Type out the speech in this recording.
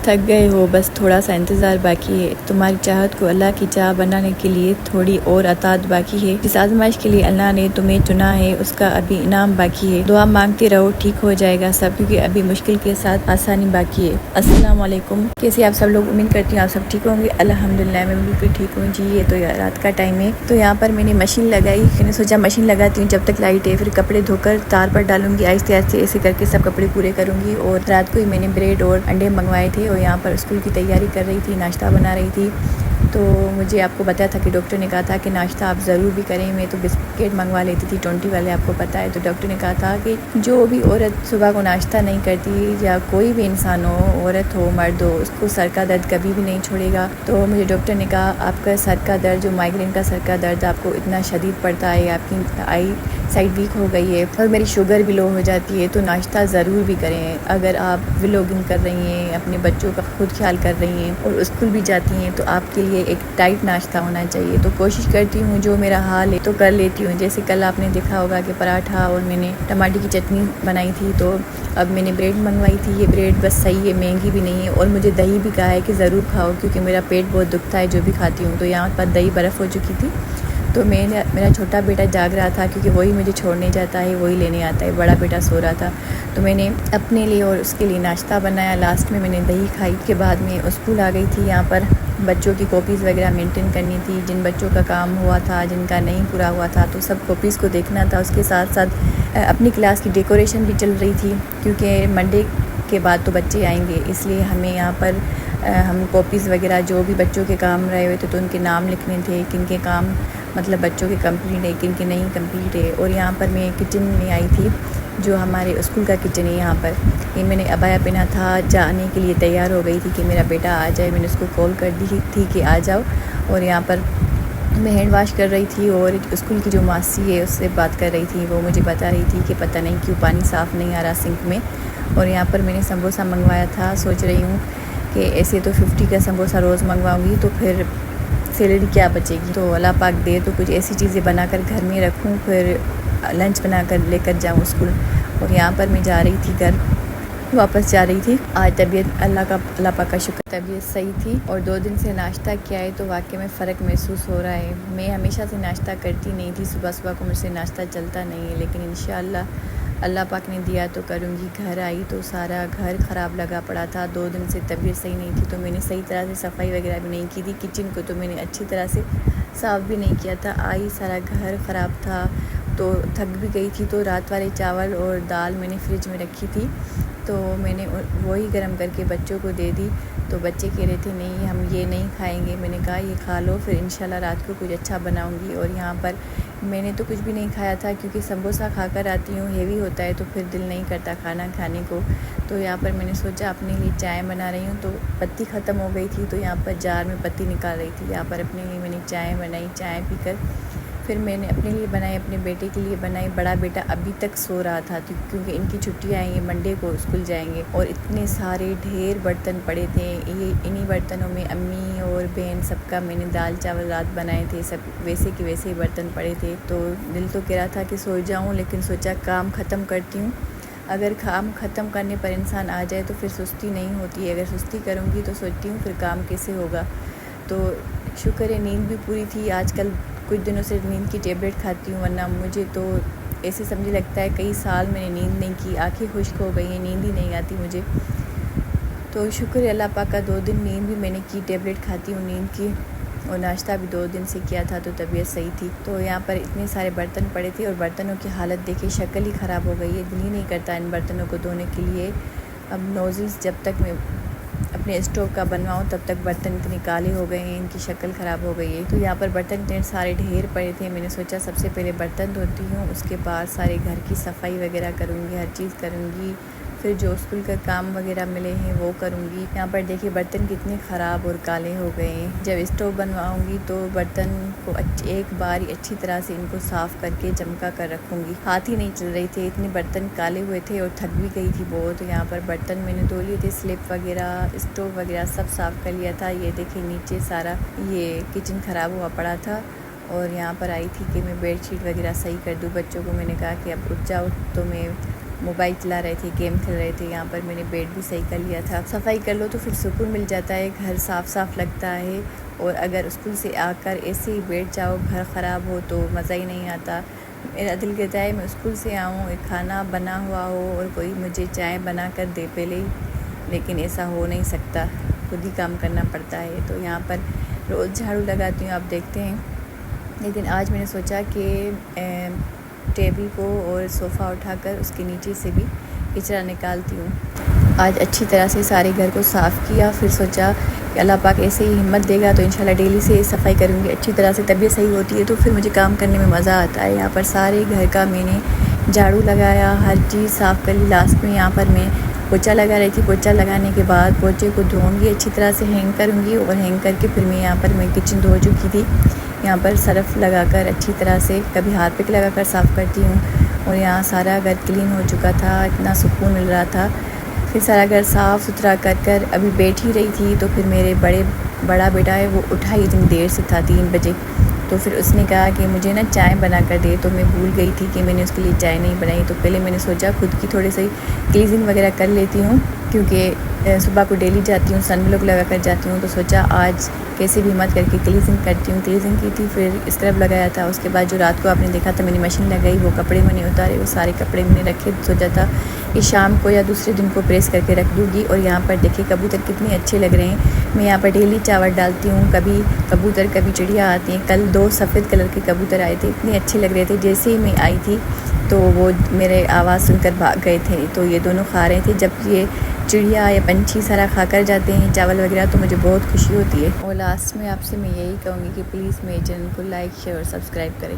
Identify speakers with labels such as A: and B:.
A: تھک گئے ہو، بس تھوڑا سا انتظار باقی ہے۔ تمہاری چاہت کو اللہ کی چاہ بنانے کے لیے تھوڑی اور اطاعت باقی ہے۔ جس آزمائش کے لیے اللہ نے تمہیں چنا ہے اس کا ابھی انعام باقی ہے۔ دعا مانگتے رہو، ٹھیک ہو جائے گا سب، کیونکہ ابھی مشکل کے ساتھ آسانی باقی ہے۔ السلام علیکم، کیسے آپ سب لوگ؟ امید کرتی ہوں آپ سب ٹھیک ہوں گے۔ الحمدللہ میں بالکل ٹھیک ہوں جی۔ یہ تو رات کا ٹائم ہے، تو یہاں پر میں نے مشین لگائی۔ میں نے سوچا مشین لگاتی ہوں جب تک لائٹ ہے، پھر کپڑے دھو کر تار پر ڈالوں گی، آہستہ آہستہ ایسے کر کے سب کپڑے پورے کروں گی۔ اور رات کو ہی میں نے بریڈ اور انڈے منگوائے تھے، اور یہاں پر اسکول کی تیاری کر رہی تھی، ناشتہ بنا رہی تھی۔ تو مجھے آپ کو بتایا تھا کہ ڈاکٹر نے کہا تھا کہ ناشتہ آپ ضرور بھی کریں۔ میں تو بسکٹ منگوا لیتی تھی 20 والے، آپ کو پتہ ہے۔ تو ڈاکٹر نے کہا تھا کہ جو بھی عورت صبح کو ناشتہ نہیں کرتی، یا کوئی بھی انسان ہو، عورت ہو مرد ہو، اس کو سر کا درد کبھی بھی نہیں چھوڑے گا۔ تو مجھے ڈاکٹر نے کہا آپ کا سر کا درد، جو مائگرین کا سر کا درد آپ کو اتنا شدید پڑتا ہے، آپ کی آئی سائڈ ویک ہو گئی ہے اور میری شوگر بھی لو ہو جاتی ہے، تو ناشتہ ضرور بھی کریں۔ اگر آپ ولاگنگ کر رہی ہیں، اپنے بچوں کا خود خیال کر رہی ہیں اور اسکول بھی جاتی ہیں، تو آپ کے لیے ایک ٹائٹ ناشتہ ہونا چاہیے۔ تو کوشش کرتی ہوں جو میرا حال ہے تو کر لیتی ہوں۔ جیسے کل آپ نے دیکھا ہوگا کہ پراٹھا اور میں نے ٹماٹر کی چٹنی بنائی تھی، تو اب میں نے بریڈ منگوائی تھی۔ یہ بریڈ بس صحیح ہے، مہنگی بھی نہیں ہے، اور مجھے دہی بھی کہا ہے کہ ضرور کھاؤ، کیونکہ میرا پیٹ بہت دکھتا ہے جو بھی کھاتی ہوں۔ تو یہاں پر دہی برف ہو چکی تھی، تو میرا چھوٹا بیٹا جاگ رہا تھا، کیونکہ وہی مجھے چھوڑنے جاتا ہے، وہی لینے آتا ہے۔ بڑا بیٹا سو رہا تھا، تو میں نے اپنے لیے اور اس کے لیے ناشتہ بنایا۔ لاسٹ میں نے دہی کھائی کے بعد میں اسکول آ گئی تھی۔ یہاں پر بچوں کی کاپیز وغیرہ مینٹین کرنی تھی، جن بچوں کا کام ہوا تھا، جن کا نہیں پورا ہوا تھا، تو سب کاپیز کو دیکھنا تھا۔ اس کے ساتھ ساتھ اپنی کلاس کی ڈیکوریشن بھی چل رہی تھی، کیونکہ منڈے کے بعد تو بچے آئیں گے، اس لیے ہمیں یہاں پر ہم کاپیز وغیرہ جو بھی بچوں کے کام رہے ہوئے تھے تو ان کے نام لکھنے تھے، کن کے کام مطلب بچوں کے کمپلیٹ ہے، کن کے نہیں کمپلیٹ ہے۔ اور یہاں پر میں کچن میں آئی تھی، جو ہمارے اسکول کا کچن ہے یہاں پر۔ یہ میں نے عبایا پہنا تھا، جانے کے لیے تیار ہو گئی تھی کہ میرا بیٹا آ جائے۔ میں نے اس کو کال کر دی تھی کہ آ جاؤ، اور یہاں پر میں ہینڈ واش کر رہی تھی، اور اسکول کی جو ماسی ہے اس سے بات کر رہی تھی۔ وہ مجھے بتا رہی تھی کہ پتہ نہیں کیوں پانی صاف نہیں آ رہا سنک میں۔ اور یہاں پر میں نے سموسہ منگوایا تھا، سوچ رہی ہوں کہ ایسے تو 50 کا سموسہ روز منگواؤں گی تو پھر سیلری کیا بچے گی، تو اللہ پاک دے تو کچھ ایسی چیزیں بنا کر گھر میں رکھوں، پھر لنچ بنا کر لے کر جاؤں اسکول۔ اور یہاں پر میں جا رہی تھی گھر، واپس جا رہی تھی۔ آج طبیعت اللہ پاک کا شکر، طبیعت صحیح تھی، اور 2 دن سے ناشتہ کیا ہے تو واقعی میں فرق محسوس ہو رہا ہے۔ میں ہمیشہ سے ناشتہ کرتی نہیں تھی، صبح کو مجھ سے ناشتہ چلتا نہیں ہے، لیکن انشاءاللہ اللہ پاک نے دیا تو کروں گی۔ گھر آئی تو سارا گھر خراب لگا پڑا تھا، 2 دن سے طبیعت صحیح نہیں تھی، تو میں نے صحیح طرح سے صفائی وغیرہ بھی نہیں کی تھی۔ کچن کو تو میں نے اچھی طرح سے صاف بھی نہیں کیا تھا، آئی سارا گھر خراب تھا، تو تھک بھی گئی تھی۔ تو رات والے چاول اور دال میں نے فریج میں رکھی تھی، تو میں نے وہی گرم کر کے بچوں کو دے دی۔ تو بچے کہہ رہے تھے نہیں ہم یہ نہیں کھائیں گے، میں نے کہا یہ کھا لو، پھر انشاءاللہ رات کو کچھ اچھا بناؤں گی۔ اور یہاں پر میں نے تو کچھ بھی نہیں کھایا تھا، کیونکہ سموسہ کھا کر آتی ہوں، ہیوی ہوتا ہے تو پھر دل نہیں کرتا کھانا کھانے کو۔ تو یہاں پر میں نے سوچا اپنے لیے چائے بنا رہی ہوں، تو پتی ختم ہو گئی تھی، تو یہاں پر جار میں پتی نکال رہی تھی۔ یہاں پر اپنے لیے میں نے چائے بنائی، چائے پی کر پھر میں نے اپنے لیے بنائی، اپنے بیٹے کے لیے بنائی۔ بڑا بیٹا ابھی تک سو رہا تھا، کیونکہ ان کی چھٹیاں ہیں، یہ منڈے کو اسکول جائیں گے، اور اتنے سارے ڈھیر برتن پڑے تھے۔ انہی برتنوں میں امی اور بہن سب کا میں نے دال چاول رات بنائے تھے، سب ویسے کے ویسے ہی برتن پڑے تھے۔ تو دل تو کہہ رہا تھا کہ سو جاؤں، لیکن سوچا کام ختم کرتی ہوں۔ اگر کام ختم کرنے پر انسان آ جائے تو پھر سستی نہیں ہوتی ہے، اگر سستی کروں گی تو سوچتی ہوں پھر کام کیسے ہوگا۔ تو شکر ہے نیند بھی پوری تھی۔ آج کل کچھ دنوں سے نیند کی ٹیبلیٹ کھاتی ہوں، ورنہ مجھے تو ایسے سمجھے لگتا ہے کئی سال میں نے نیند نہیں کی، آنکھیں خشک ہو گئی ہیں، نیند ہی نہیں آتی مجھے۔ تو شکر ہے اللہ پاک کا، 2 دن نیند بھی میں نے کی، ٹیبلیٹ کھاتی ہوں نیند کی، اور ناشتہ بھی 2 دن سے کیا تھا، تو طبیعت صحیح تھی۔ تو یہاں پر اتنے سارے برتن پڑے تھے، اور برتنوں کی حالت دیکھے شکل ہی خراب ہو گئی ہے، دل ہی نہیں کرتا ان برتنوں کو دھونے کے لیے۔ اب نوزلز جب تک میں اپنے اسٹوو کا بنواؤں تب تک برتن اتنے کالے ہو گئے ہیں، ان کی شکل خراب ہو گئی ہے۔ تو یہاں پر برتن اتنے سارے ڈھیر پڑے تھے، میں نے سوچا سب سے پہلے برتن دھوتی ہوں، اس کے بعد سارے گھر کی صفائی وغیرہ کروں گی، ہر چیز کروں گی، پھر جو اسکول کا کام وغیرہ ملے ہیں وہ کروں گی۔ یہاں پر دیکھیے برتن کتنے خراب اور کالے ہو گئے ہیں۔ جب اسٹوو بنواؤں گی تو برتن کو ایک بار ہی اچھی طرح سے ان کو صاف کر کے چمکا کر رکھوں گی۔ ہاتھ ہی نہیں چل رہے تھے، اتنے برتن کالے ہوئے تھے، اور تھک بھی گئی تھی بہت۔ یہاں پر برتن میں نے دھو لیے تھے، سلپ وغیرہ اسٹوو وغیرہ سب صاف کر لیا تھا۔ یہ دیکھیں نیچے سارا یہ کچن خراب ہوا پڑا تھا، اور یہاں پر آئی تھی کہ میں بیڈ شیٹ وغیرہ صحیح کر دوں۔ بچوں کو میں نے کہا کہ اب اٹھ جاؤ، تو میں موبائل چلا رہے تھے، گیم کھیل رہے تھے. یہاں پر میں نے بیڈ بھی صحیح کر لیا تھا. صفائی کر لو تو پھر سکون مل جاتا ہے، گھر صاف صاف لگتا ہے. اور اگر اسکول سے آ کر ایسے ہی بیٹھ جاؤ، گھر خراب ہو تو مزہ ہی نہیں آتا. میرا دل کہتا ہے میں اسکول سے آؤں، ایک کھانا بنا ہوا ہو اور کوئی مجھے چائے بنا کر دے پہلے ہی، لیکن ایسا ہو نہیں سکتا، خود ہی کام کرنا پڑتا ہے. تو یہاں پر روز جھاڑو لگاتی ہوں، آپ دیکھتے ہیں. لیکن آج میں نے سوچا کہ ٹیبل کو اور صوفہ اٹھا کر اس کے نیچے سے بھی کچرا نکالتی ہوں. آج اچھی طرح سے سارے گھر کو صاف کیا، پھر سوچا کہ اللہ پاک ایسے ہی ہمت دے گا تو انشاءاللہ ڈیلی سے صفائی کروں گی اچھی طرح سے. طبیعت صحیح ہوتی ہے تو پھر مجھے کام کرنے میں مزہ آتا ہے. یہاں پر سارے گھر کا میں نے جھاڑو لگایا، ہر چیز صاف کر لی. لاسٹ میں یہاں پر میں پوچھا لگا رہی تھی. پوچھا لگانے کے بعد پوچھے کو دھوؤں گی، اچھی طرح سے ہینگ کروں گی، اور ہینگ کر کے پھر میں یہاں پر میں کچن دھو چکی تھی. یہاں پر سرف لگا کر اچھی طرح سے کبھی ہاتھ پک لگا کر صاف کرتی ہوں. اور یہاں سارا گھر کلین ہو چکا تھا، اتنا سکون مل رہا تھا. پھر سارا گھر صاف ستھرا کر ابھی بیٹھ ہی رہی تھی تو پھر میرے بڑا بیٹا ہے وہ اٹھا ہی اتنی دیر سے تھا، 3 بجے. تو پھر اس نے کہا کہ مجھے نا چائے بنا کر دے. تو میں بھول گئی تھی کہ میں نے اس کے لیے چائے نہیں بنائی. تو پہلے میں نے سوچا خود کی تھوڑی سی کلیزنگ وغیرہ کر لیتی ہوں، کیونکہ صبح کو ڈیلی جاتی ہوں، سن بلاک لگا کر جاتی ہوں. تو سوچا آج کیسے بھی ہمت کر کے کلیزنگ کرتی ہوں. کلیزنگ کی تھی، پھر اسکرب لگایا تھا. اس کے بعد جو رات کو آپ نے دیکھا تھا میں نے مشین لگائی، وہ کپڑے میں نے اتارے، وہ سارے کپڑے میں نے رکھے. سوچا تھا کہ شام کو یا دوسرے دن کو پریس کر کے رکھ دوں گی. اور یہاں پر دیکھیں کبوتر کتنے اچھے لگ رہے ہیں. میں یہاں پر ڈیلی چاول ڈالتی ہوں، کبھی کبوتر کبھی چڑیا آتی ہیں. کل 2 سفید کلر کے کبوتر آئے تھے، اتنے اچھے لگ رہے تھے. جیسے ہی میں آئی تھی تو وہ میرے آواز سن کر بھاگ گئے تھے. تو یہ دونوں کھا رہے تھے. جب یہ چڑیا یا پنچھی سارا کھا کر جاتے ہیں چاول وغیرہ تو مجھے بہت خوشی ہوتی ہے. اور لاسٹ میں آپ سے میں یہی کہوں گی کہ پلیز میرے چینل کو لائک شیئر اور سبسکرائب کریں.